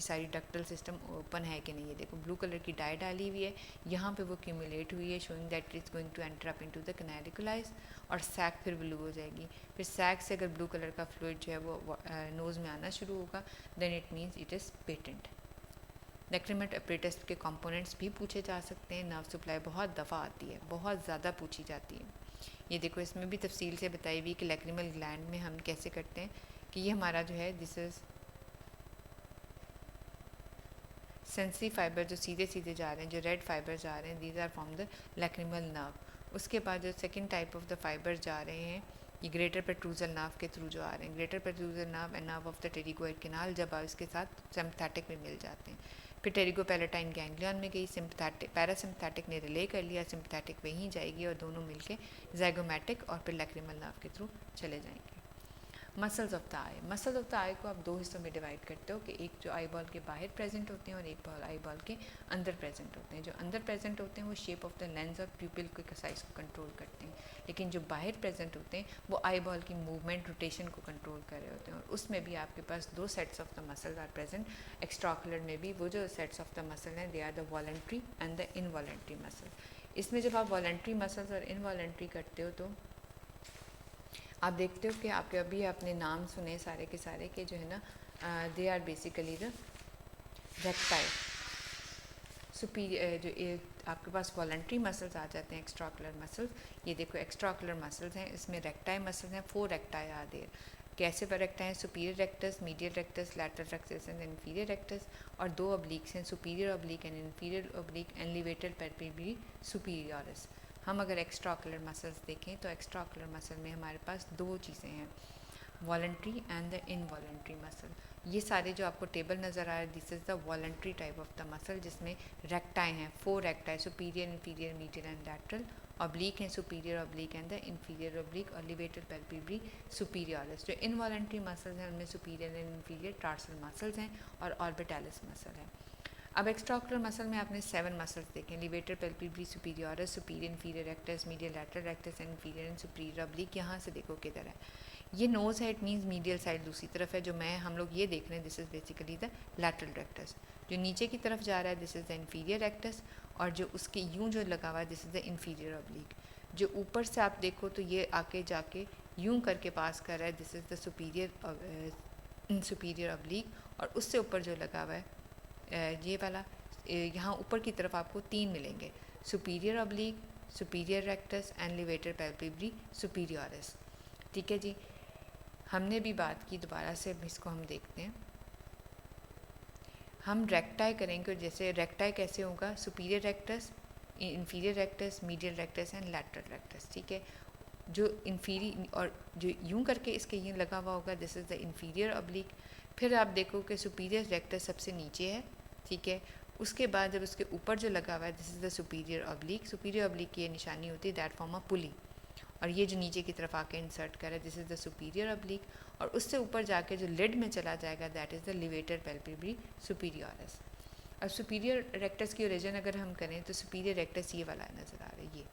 सारी डक्टल सिस्टम ओपन है कि नहीं। ये देखो ब्लू कलर की डाई डाली हुई है, यहाँ पे वो क्यूमुलेट हुई है showing that is going to enter up into the canaliculi, और सैक फिर ब्लू हो जाएगी। फिर सैक से अगर ब्लू कलर का फ्लूइड जो है वो नोज़ में आना शुरू होगा then it means it is patent. Lacrimal apparatus के कंपोनेंट्स भी पूछे जा सकते हैं। नर्व सप्लाई बहुत दफ़ा आती है, बहुत ज़्यादा पूछी जाती है। ये देखो इसमें भी तफसील से बताई हुई कि लैक्रिमल ग्लैंड में हम कैसे करते हैं कि ये हमारा जो है दिस इज़ सेंसरी फाइबर जो सीधे सीधे जा रहे हैं, जो रेड फाइबर जा रहे हैं, these are from the lacrimal nerve. उसके बाद जो second type of the fibre जा रहे हैं ये ग्रेटर पेट्रूजल नर्व के थ्रू जो आ रहे हैं। Greater petrosal nerve and nerve of the pterygoid canal जब आप इसके साथ सिम्पैथेटिक में मिल जाते हैं। फिर टेरिगो पैलेटाइन गैंग्लियन में गई, सिम्पैथेटिक पैरासिम्पैथिक ने रिले कर लिया, सिम्पैथेटिक वहीं जाएगी और दोनों मिलके ज़ाइगोमैटिक और फिर लैक्रिमल नर्व के थ्रू चले जाएंगे। Muscles of the eye, muscles of the eye को आप दो हिस्सों में डिवाइड करते हो कि एक जो आई बॉल के बाहर प्रेजेंट होते हैं और एक आई बॉल के अंदर प्रेजेंट होते हैं। जो अंदर प्रेजेंट होते हैं वो शेप ऑफ द लेंस और प्यूपिल के साइज को कंट्रोल करते हैं, लेकिन जो बाहर प्रेजेंट होते हैं वो आई बॉल की मूवमेंट रोटेशन को कंट्रोल कर रहे होते हैं। और उसमें भी आपके पास दो sets of the muscles are present. Extraocular में भी वो जो सेट्स ऑफ द मसल हैं they are the voluntary and the involuntary muscle. इसमें जब आप वॉलंटरी मसल्स और इनवॉलंटरी करते हो तो आप देखते हो कि आपके अभी आपने नाम सुने सारे के सारे के जो है ना they are basically the recti superior. जो आपके पास वॉलंटरी मसल्स आ जाते हैं एक्स्ट्राकुलर मसल्स, ये देखो एक्स्ट्राकुलर मसल्स हैं, इसमें रेक्टाइल मसल्स हैं, 4 रेक्टाई आ देर। कैसे पर रेक्टाई हैं? Superior rectus, medial rectus, lateral rectus and inferior rectus, और 2 ऑब्लिक्स हैं superior oblique and inferior oblique and levator palpebrae superioris. हम अगर एक्स्ट्राकुलर मसल्स देखें तो एक्स्ट्राकुलर मसल में हमारे पास 2 चीज़ें हैं, voluntary and the involuntary muscle. ये सारे जो आपको टेबल नज़र आ रहा है this is the voluntary type of the muscle, जिसमें रेक्टाई हैं, 4 recti, superior, inferior, medial and lateral. Oblique हैं superior oblique and the inferior oblique और लिवेटर पैल्पेब्री सुपीरियरिस। जो इनवॉलंटरी मसल्स हैं उनमें superior and inferior tarsal muscles हैं और ऑर्बिटालिस muscle है। अब एक्स्ट्राकुलर मसल में आपने 7 मसल्स देखे, levator palpebrae superioris, superior inferior rectus, medial lateral rectus and inferior and superior oblique. यहाँ से देखो किधर है, ये नोज़ है, इट मीन्स मीडियल साइड दूसरी तरफ है। जो हम लोग ये देख रहे हैं this is basically the lateral rectus. जो नीचे की तरफ जा रहा है this is the inferior rectus, और जो उसके यूं जो लगा हुआ है this is the inferior oblique. जो ऊपर से आप देखो तो ये आके जाके यूं करके पास कर रहा है this is the superior oblique, और उससे ऊपर जो लगा हुआ है ये वाला, यहाँ ऊपर की तरफ आपको 3 मिलेंगे, superior oblique, superior rectus and levator palpebrae superioris. ठीक है जी, हमने भी बात की, दोबारा से इसको हम देखते हैं। हम रेक्टाई करेंगे, जैसे रेक्टाई कैसे होगा, superior rectus, inferior rectus, medial rectus and lateral rectus. ठीक है, जो इन्फीरियर और जो यूं करके इसके यूं लगा हुआ होगा this is the inferior oblique. फिर आप देखो कि सुपीरियर रेक्टस सबसे नीचे है, ठीक है, उसके बाद जब उसके ऊपर जो लगा हुआ है this is the superior oblique. Superior oblique की ये निशानी होती है दैट फॉर्म अ पुली, और ये जो नीचे की तरफ आके इंसर्ट कर रहा है this is the superior oblique, और उससे ऊपर जाके जो लिड में चला जाएगा that is the levator palpebrae superioris. अब सुपीरियर रेक्टस की ओरिजिन अगर हम करें तो सुपीरियर रेक्टस ये वाला नज़र आ रहा है, ये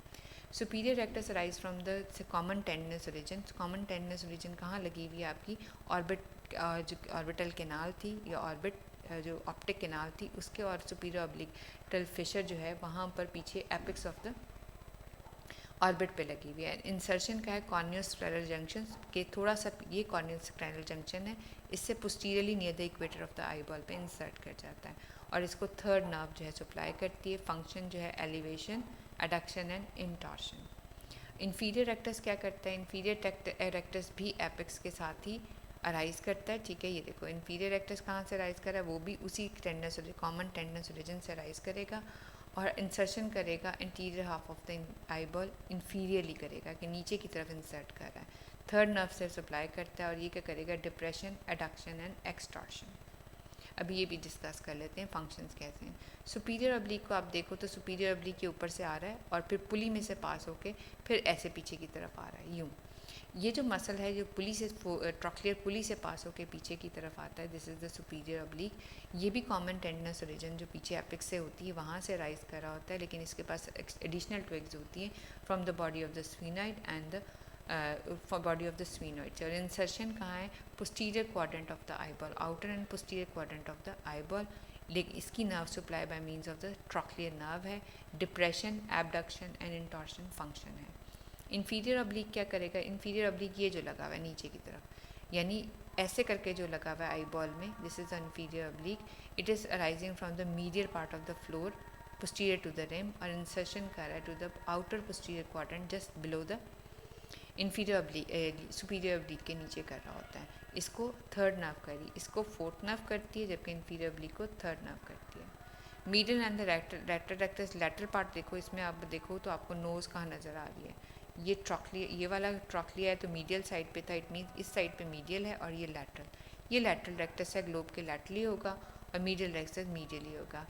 superior rectus arise from the common tendinous origin. Common tendinous origin कहाँ लगी हुई है आपकी, जो ऑर्बिटल कैनाल थी या ऑर्बिट जो ऑप्टिक कैनाल थी उसके, और सुपीरियर ऑब्लिकटल फिशर जो है वहाँ पर पीछे एपिक्स ऑफ द ऑर्बिट पे लगी हुई है। इंसर्शन का है कॉर्नियोस्क्लेरल जंक्शन के थोड़ा सा, ये कॉर्नियोस्क्लेरल जंक्शन है, इससे posteriorly near the equator of the eye ball पे इंसर्ट कर जाता है और इसको थर्ड नर्व जो है सप्लाई करती है। फंक्शन जो है elevation, adduction and intorsion. Inferior rectus क्या करता है? इन्फीरियर रेक्टस भी एपेक्स के साथ ही अराइज करता है, ठीक है। ये देखो इन्फीरियर रेक्टस कहाँ से अराइज कर रहा है, वो भी उसी टेंडनस कॉमन टेंडनस ओरिजिन से अराइज करेगा और इंसर्शन करेगा interior half of the eye ball, inferiorly करेगा कि नीचे की तरफ इंसर्ट कर रहा है। थर्ड नर्व से सप्लाई करता है और ये क्या करेगा? Depression, adduction and extortion. अभी ये भी डिस्कस कर लेते हैं फंक्शंस कैसे हैं। सुपीरियर ऑब्लिक को आप देखो तो सुपीरियर ऑब्लिक के ऊपर से आ रहा है और फिर पुली में से पास होके फिर ऐसे पीछे की तरफ आ रहा है, यूँ। ये जो मसल है जो पुली से ट्रॉक्लियर पुली से पास होके पीछे की तरफ आता है, this is the superior oblique. ये भी कॉमन टेंडनस ओरिजिन जो पीछे एपिक्स से होती है वहाँ से राइज कर रहा होता है, लेकिन इसके पास एडिशनल ट्विग्स होती हैं from the body of the sphenoid and the body of the sphenoid. और इंसर्शन कहाँ है? Posterior quadrant of the eye ball, outer and posterior quadrant of the eye ball. लेकिन इसकी nerve supply bye means of the trochlear nerve है। Depression, abduction and इंटॉर्शन function है। Inferior oblique क्या करेगा? Inferior oblique ये जो लगा हुआ है नीचे की तरफ, यानी ऐसे करके जो लगा हुआ है आई बॉल में, this is inferior oblique. It is arising from the medial part of the floor posterior to the rim और इंसर्शन कर रहा है to the outer posterior quadrant just below the inferior oblique, superior oblique के नीचे कर रहा होता है। इसको थर्ड नर्व करी, इसको फोर्थ नर्व करती है, जबकि इन्फीरियर ऑब्लिक को थर्ड नर्व करती है। Medial end the lateral rectus, lateral part देखो, इसमें आप देखो तो आपको नोज़ कहाँ नज़र आ रही है? ये ट्रॉक्लिया, ये वाला ट्रॉक्लिया है तो मीडियल साइड पे था, इट मीन्स इस साइड पे मीडियल है और ये लेटरल रेक्टस है, ग्लोब के लैटरली होगा और मीडियल रेक्टस मीडियली होगा।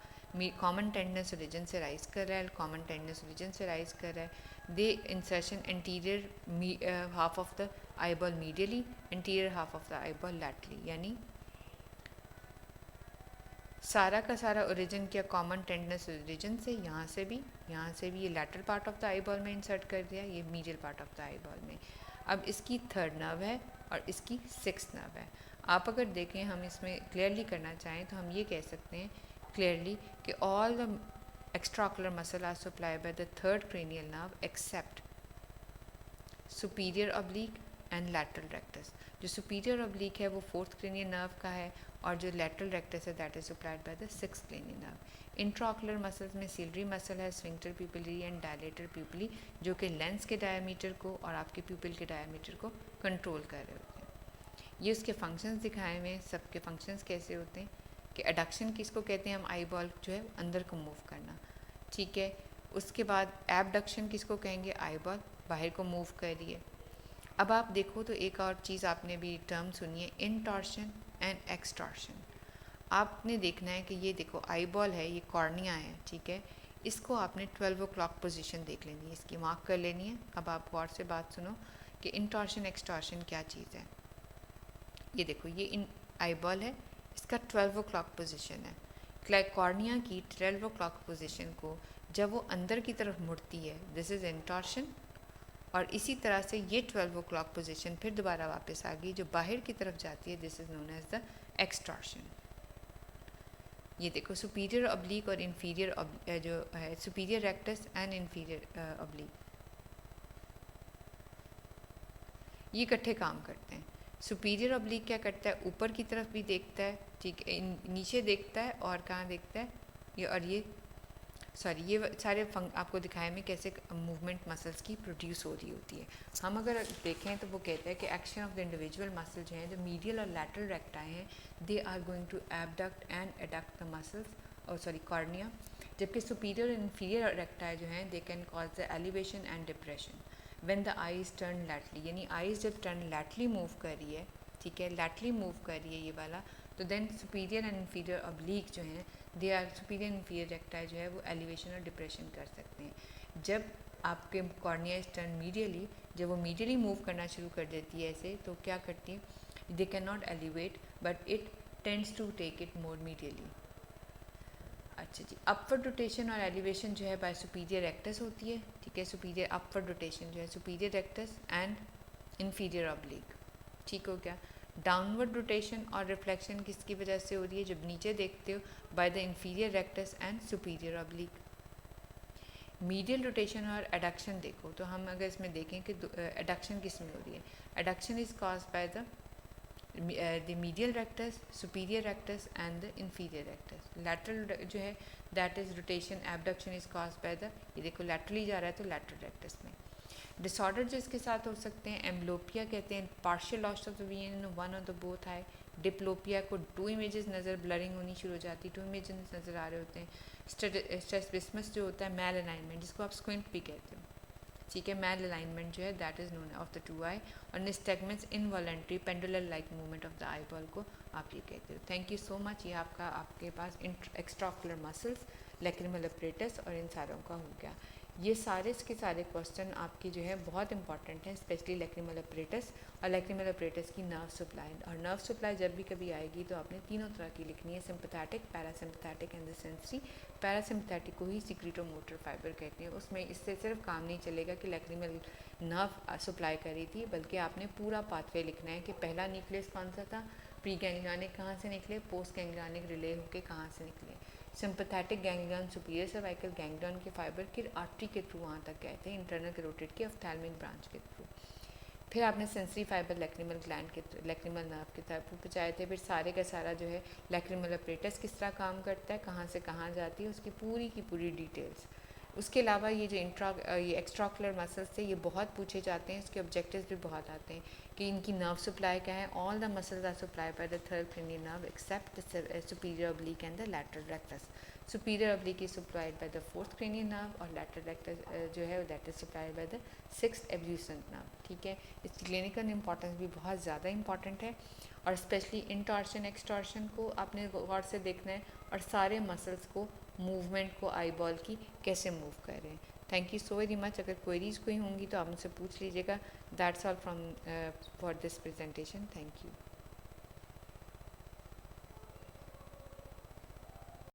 कॉमन टेंडनस ओरिजिन से राइज कर रहा है, कॉमन टेंडनस ओरिजिन से राइज कर रहा है। They insertion anterior half of the I ball medially, anterior half of the I ball laterally, यानी सारा का सारा ओरिजिन क्या कॉमन टेंडनस ओरिजिन से, यहाँ से भी ये lateral part of the eye ball में इंसर्ट कर दिया, ये medial part of the eye ball में। अब इसकी थर्ड नर्व है और इसकी सिक्स्थ नर्व है। आप अगर देखें, हम इसमें क्लियरली करना चाहें तो हम ये कह सकते हैं क्लियरली कि all the extraocular muscle are supplied by the third cranial nerve except superior oblique and lateral rectus. जो सुपीरियर ऑब्लिक है वो फोर्थ क्रेनियल नर्व का है और जो लैटरल रेक्टस है that is supplied by the sixth cranial nerve. Intraocular muscles में ciliary muscle है, sphincter pupillary and dilator pupillae, जो कि लेंस के डायमीटर को और आपके प्यूपिल के डायमीटर को कंट्रोल कर रहे होते हैं। ये उसके फंक्शंस दिखाए हुए हैं। सबके फंक्शंस कैसे होते हैं कि एडक्शन किसको कहते हैं? हम आई बॉल जो है अंदर को मूव करना, ठीक है। उसके बाद एबडक्शन किसको कहेंगे? आई बॉल बाहर को मूव कर रही है। अब आप देखो तो एक और चीज़ आपने भी टर्म सुनी है, इंटॉर्शन एंड एक्सटॉर्शन। आपने देखना है कि ये देखो आई बॉल है, ये कॉर्निया है, ठीक है। इसको आपने 12 o'clock पोजीशन देख लेनी है, इसकी मार्क कर लेनी है। अब आप गौर से बात सुनो कि इंटॉर्शन एक्सटॉर्शन क्या चीज़ है। ये देखो, ये इन आई बॉल है, इसका 12 o'clock पोजीशन है। कॉर्निया की 12 o'clock पोजीशन को जब वो अंदर की तरफ मुड़ती है, दिस इज़ इंटॉर्शन, और इसी तरह से ये 12 o'clock पोजीशन फिर दोबारा वापस आ गई जो बाहर की तरफ जाती है, this is known as the extorsion. ये देखो, सुपीरियर ऑब्लिक और इन्फीरियर जो है, superior rectus and inferior oblique, ये इकट्ठे काम करते हैं। सुपीरियर ऑब्लिक क्या करता है? ऊपर की तरफ भी देखता है, ठीक है, नीचे देखता है और कहाँ देखता है? ये और ये ये सारे आपको दिखाए में कैसे मूवमेंट मसल्स की प्रोड्यूस हो रही होती है। हम अगर देखें तो वो कहते हैं कि action of the individual muscle जो हैं, जो मीडियल और लैटरल रेक्टाई हैं, they are going to abduct and adduct the muscles और कॉर्निया, जबकि सुपीरियर और इन्फीरियर रेक्टाई जो हैं, they can cause the elevation and depression when the eyes turn laterally, यानी आईज जब टर्न लैटरली मूव कर रही है, ठीक है, लैटरली मूव कर रही है ये वाला, तो then superior and inferior oblique जो हैं, they are superior inferior recti जो है वो एलिवेशन और डिप्रेशन कर सकते हैं। जब आपके कॉर्निया इज टर्न मीडियली, जब वो मीडियली मूव करना शुरू कर देती है ऐसे, तो क्या करती है? They can not elevate but it tends to take it more medially. अच्छा जी, अपवर्ड रोटेशन और एलिवेशन जो है बाय सुपीरियर रेक्टस होती है, ठीक है। सुपीरियर अपवर्ड रोटेशन जो है superior rectus and inferior oblique, ठीक हो गया। डाउनवर्ड रोटेशन और रिफ्लेक्शन किसकी वजह से हो रही है? जब नीचे देखते हो, by the inferior rectus and superior oblique. Medial rotation और एडक्शन देखो, तो हम अगर इसमें देखें कि एडक्शन किस में हो रही है, adduction is caused by the medial rectus, superior rectus and the inferior rectus. lateral जो है that is rotation abduction is caused by the, ये देखो laterally जा रहा है तो lateral rectus में. डिसऑर्डर जो इसके साथ हो सकते हैं, एम्ब्लोपिया कहते हैं, partial loss of the vision in one of the both I. Diplopia को 2 इमेजेस नज़र ब्लरिंग होनी शुरू हो जाती है, 2 इमेजेस नज़र आ रहे होते हैं. स्ट्रेबिस्मस जो होता है मैल अलाइनमेंट, जिसको आप स्क्विंट भी कहते हो, ठीक है, मैल अलाइनमेंट जो है that is known of the two eye. और nystagmus involuntary pendular like movement of the I ball को आप ये कहते हो. Thank you so much. ये आपके पास एक्स्ट्राओकुलर मसल्स, लैक्रिमल अपरेटस और इन सारों का हो गया. ये सारे के सारे क्वेश्चन आपकी जो है बहुत इंपॉर्टेंट हैं, स्पेशली लैक्रिमल अपरेटस और लैक्रिमल अपरेटस की नर्व सप्लाई. और नर्व सप्लाई जब भी कभी आएगी तो आपने तीनों तरह की लिखनी है, sympathetic, parasympathetic and the sensory. Parasympathetic को ही सिक्रीटोमोटर फाइबर कहते हैं. उसमें इससे सिर्फ काम नहीं चलेगा कि लैक्रिमल नर्व सप्लाई करी थी, बल्कि आपने पूरा पाथवे लिखना है कि पहला न्यूक्लियस कौन सा था, प्री गैंग्लियनिक कहाँ से निकले, पोस्ट गैंग्लियनिक रिले होके कहाँ से निकले. Sympathetic ganglion superior cervical ganglion के फाइबर की आर्टरी के थ्रू वहाँ तक गए थे, इंटरनल कैरोटिड के ऑफ्थैल्मिक ब्रांच के थ्रू. फिर आपने सेंसरी फाइबर लैक्रिमल ग्लैंड के लैक्रिमल नर्व के तरफ पहुँचाए थे. फिर सारे का सारा जो है लैक्रिमल अपरेटस किस तरह काम करता है, कहाँ से कहाँ जाती है, उसकी पूरी की पूरी डिटेल्स. उसके अलावा ये जो ये एक्स्ट्राकुलर मसल्स थे ये बहुत पूछे जाते हैं, इसके ऑब्जेक्टिव्स भी बहुत आते हैं कि इनकी नर्व सप्लाई क्या है. All the muscles are supply by the third cranial nerve except superior oblique and the lateral rectus. Superior oblique is supplied by the fourth cranial nerve और लैटरल रेक्टस जो है that is supplied by the sixth abducent nerve. ठीक है, इसकी clinical importance भी बहुत ज़्यादा important है और स्पेशली इंटॉर्शन एक्सटॉर्शन को आपने गौर से देखना है और सारे मसल्स को मूवमेंट को आई बॉल की कैसे मूव कर रहे हैं. Thank you so very much. अगर क्वेरीज कोई होंगी तो आप मुझसे पूछ लीजिएगा. That's all from for this presentation. Thank you.